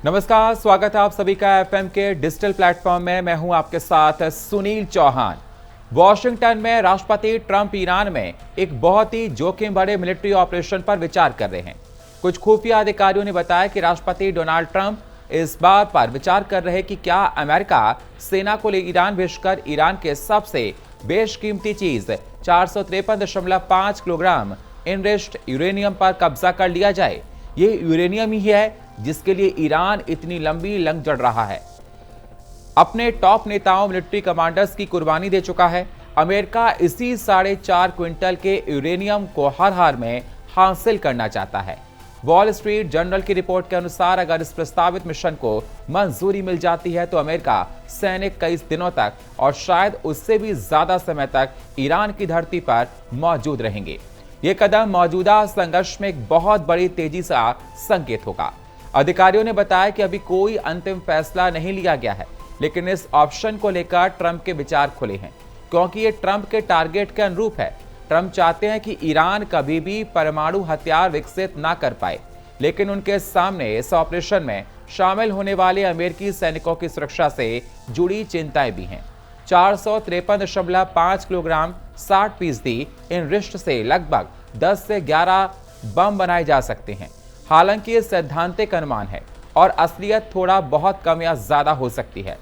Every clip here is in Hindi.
नमस्कार, स्वागत है आप सभी का एफएम के डिजिटल प्लेटफॉर्म में। मैं हूं आपके साथ सुनील चौहान। वॉशिंगटन में राष्ट्रपति ट्रंप ईरान में एक बहुत ही जोखिम भरे मिलिट्री ऑपरेशन पर विचार कर रहे हैं। कुछ खुफिया अधिकारियों ने बताया कि राष्ट्रपति डोनाल्ड ट्रंप इस बात पर विचार कर रहे हैं कि क्या अमेरिका सेना को ईरान भेजकर ईरान के सबसे बेशकीमती चीज 453.5 किलोग्राम एनरिच्ड यूरेनियम पर कब्जा कर लिया जाए। ये यूरेनियम ही है जिसके लिए ईरान इतनी लंबी जंग लड़ रहा है, अपने टॉप नेताओं मिलिट्री कमांडर्स की कुर्बानी दे चुका है। अमेरिका इसी 4.5 क्विंटल के यूरेनियम को हर हाल में हासिल करना चाहता है। वॉल स्ट्रीट जर्नल की रिपोर्ट के अनुसार अगर इस प्रस्तावित मिशन को मंजूरी मिल जाती है तो अमेरिका सैनिक कई दिनों तक और शायद उससे भी ज्यादा समय तक ईरान की धरती पर मौजूद रहेंगे। ये कदम मौजूदा संघर्ष में एक बहुत बड़ी तेजी का संकेत होगा। अधिकारियों ने बताया कि अभी कोई अंतिम फैसला नहीं लिया गया है, लेकिन इस ऑप्शन को लेकर ट्रंप के विचार खुले हैं, क्योंकि ये ट्रंप के टारगेट के अनुरूप है। ट्रंप चाहते हैं कि ईरान कभी भी परमाणु हथियार विकसित ना कर पाए, लेकिन उनके सामने इस ऑपरेशन में शामिल होने वाले अमेरिकी सैनिकों की सुरक्षा से जुड़ी चिंताएं भी हैं। 453.5 किलोग्राम 60% एनरिच्ड से लगभग 10 से 11 बम बनाए जा सकते हैं। हालांकि ये सैद्धांतिक अनुमान है और असलियत थोड़ा बहुत कम या ज्यादा हो सकती है।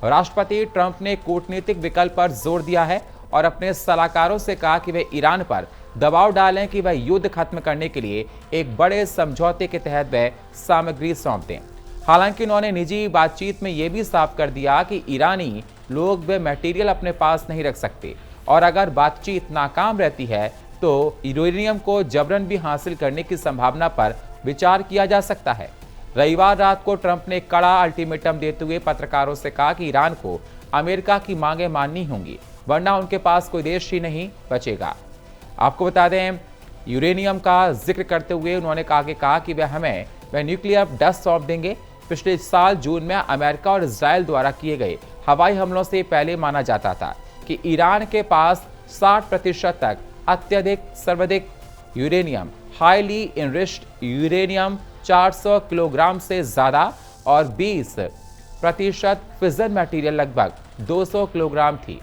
राष्ट्रपति ट्रंप ने कूटनीतिक विकल्प पर जोर दिया है और अपने सलाहकारों से कहा कि वे ईरान पर दबाव डालें कि वह युद्ध खत्म करने के लिए एक बड़े समझौते के तहत वह सामग्री सौंप दें। हालांकि उन्होंने निजी बातचीत में यह भी साफ कर दिया कि ईरानी लोग वे मटेरियल अपने पास नहीं रख सकते और अगर बातचीत नाकाम रहती है तो यूरेनियम को जबरन भी हासिल करने की संभावना पर विचार किया जा सकता है। रविवार रात को ट्रंप ने कड़ा अल्टीमेटम देते हुए पत्रकारों से कहा कि ईरान को अमेरिका की मांगें माननी होंगी, वरना उनके पास कोई देश ही नहीं बचेगा। आपको बता दें, यूरेनियम का जिक्र करते हुए उन्होंने कहा कि वह न्यूक्लियर डस्ट सौंप देंगे। पिछले साल जून में अमेरिका और इजराइल द्वारा किए गए हवाई हमलों से पहले माना जाता था कि ईरान के पास 60% तक अत्यधिक सर्वाधिक uranium highly enriched uranium 400 kilogram से ज्यादा और 20% फिजन मटेरियल लगभग 200 किलोग्राम थी।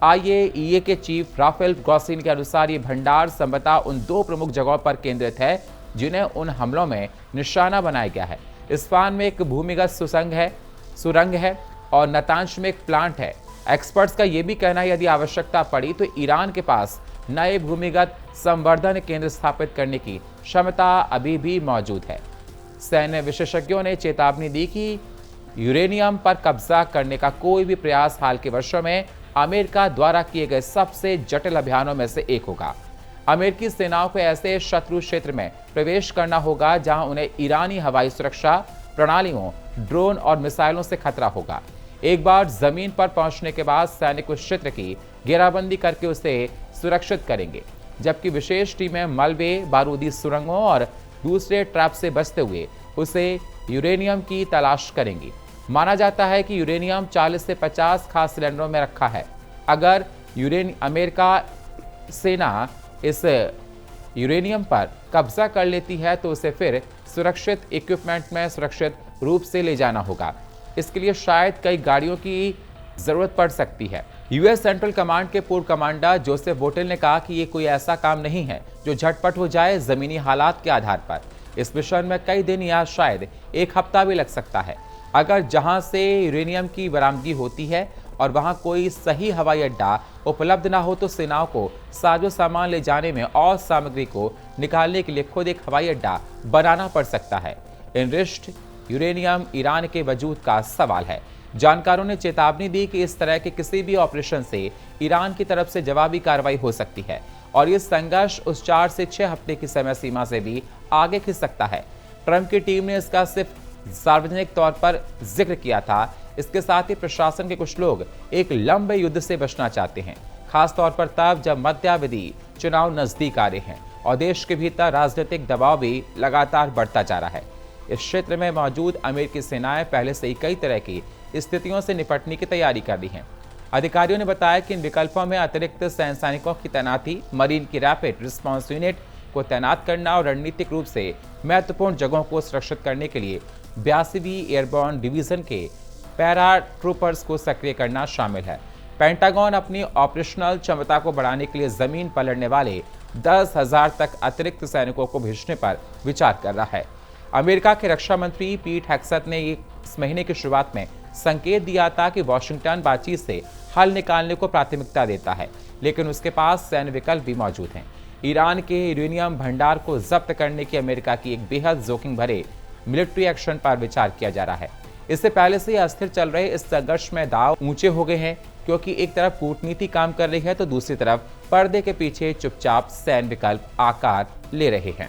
IAEA के चीफ राफेल ग्रॉसिन के अनुसार ये भंडार संभवतः उन दो प्रमुख जगहों पर केंद्रित है जिन्हें उन हमलों में निशाना बनाया गया है। इस्फहान में एक भूमिगत सुरंग है और नतांश में एक प्लांट है। एक्सपर्ट्स का यह भी कहना है यदि आवश्यकता पड़ी तो ईरान के पास नए भूमिगत संवर्धन केंद्र स्थापित करने की क्षमता अभी भी मौजूद है। सैन्य विशेषज्ञों ने चेतावनी दी कि यूरेनियम पर कब्जा करने का कोई भी प्रयास हाल के वर्षों में अमेरिका द्वारा किए गए सबसे जटिल अभियानों में से एक होगा। अमेरिकी सेनाओं को ऐसे शत्रु क्षेत्र में प्रवेश करना होगा जहां उन्हें ईरानी हवाई सुरक्षा प्रणालियों, ड्रोन और मिसाइलों से खतरा होगा। एक बार जमीन पर पहुंचने के बाद सैनिक उस क्षेत्र की घेराबंदी करके उसे सुरक्षित करेंगे, जबकि विशेष टीमें मलबे, बारूदी सुरंगों और दूसरे ट्रैप से बचते हुए उसे यूरेनियम की तलाश करेंगी। माना जाता है कि यूरेनियम 40 से 50 खास सिलेंडरों में रखा है। अगर अमेरिका सेना इस यूरेनियम पर कब्जा कर लेती है तो उसे फिर सुरक्षित इक्विपमेंट में सुरक्षित रूप से ले जाना होगा। इसके लिए शायद कई गाड़ियों की जरूरत पड़ सकती है। यूएस सेंट्रल कमांड के पूर्व कमांडर जोसेफ बोटेल ने कहा कि ये कोई ऐसा काम नहीं है जो झटपट हो जाए जमीनी हालात के आधार पर। इस मिशन में कई दिन या शायद एक हफ्ता भी लग सकता है। अगर जहां से यूरेनियम की बरामदगी होती है और वहां कोई सही हवाई अड्डा उपलब्ध ना हो तो सेनाओं को साजो सामान ले जाने में और सामग्री को निकालने के लिए खुद एक हवाई अड्डा बनाना पड़ सकता है। एनरिच्ड यूरेनियम ईरान के वजूद का सवाल है। जानकारों ने चेतावनी दी कि इस तरह के किसी भी ऑपरेशन से ईरान की तरफ से जवाबी कार्रवाई हो सकती है और ये संघर्ष उस 4 से 6 हफ्ते की समय सीमा से भी आगे खिंच सकता है। ट्रंप की टीम ने इसका सिर्फ सार्वजनिक तौर पर जिक्र किया था। इसके साथ ही प्रशासन के कुछ लोग एक लंबे युद्ध से बचना चाहते हैं, खासतौर पर तब जब मध्यावधि चुनाव नजदीक आ रहे हैं और देश के भीतर राजनीतिक दबाव भी लगातार बढ़ता जा रहा है। इस क्षेत्र में मौजूद अमेरिकी सेनाएं पहले से ही कई तरह की स्थितियों से निपटने की तैयारी कर रही हैं। अधिकारियों ने बताया कि इन विकल्पों में अतिरिक्त सैनिकों की तैनाती, मरीन की रैपिड रिस्पांस यूनिट को तैनात करना और रणनीतिक रूप से महत्वपूर्ण जगहों को सुरक्षित करने के लिए 82वीं एयरबोर्न डिवीजन के पैरा ट्रूपर्स को सक्रिय करना शामिल है। पेंटागन अपनी ऑपरेशनल क्षमता को बढ़ाने के लिए जमीन पर लड़ने वाले 10,000 तक अतिरिक्त सैनिकों को भेजने पर विचार कर रहा है। अमेरिका के रक्षा मंत्री पीट हेग्सेथ ने इस महीने की शुरुआत में संकेत दिया था कि वॉशिंगटन बातचीत से हल निकालने को प्राथमिकता देता है, लेकिन उसके पास सैन्य विकल्प भी मौजूद हैं। ईरान के यूरेनियम भंडार को जब्त करने की अमेरिका की एक बेहद जोखिम भरे मिलिट्री एक्शन पर विचार किया जा रहा है। इससे पहले से अस्थिर चल रहे इस संघर्ष में दांव ऊंचे हो गए हैं, क्योंकि एक तरफ कूटनीति काम कर रही है तो दूसरी तरफ पर्दे के पीछे चुपचाप सैन्य विकल्प आकार ले रहे हैं।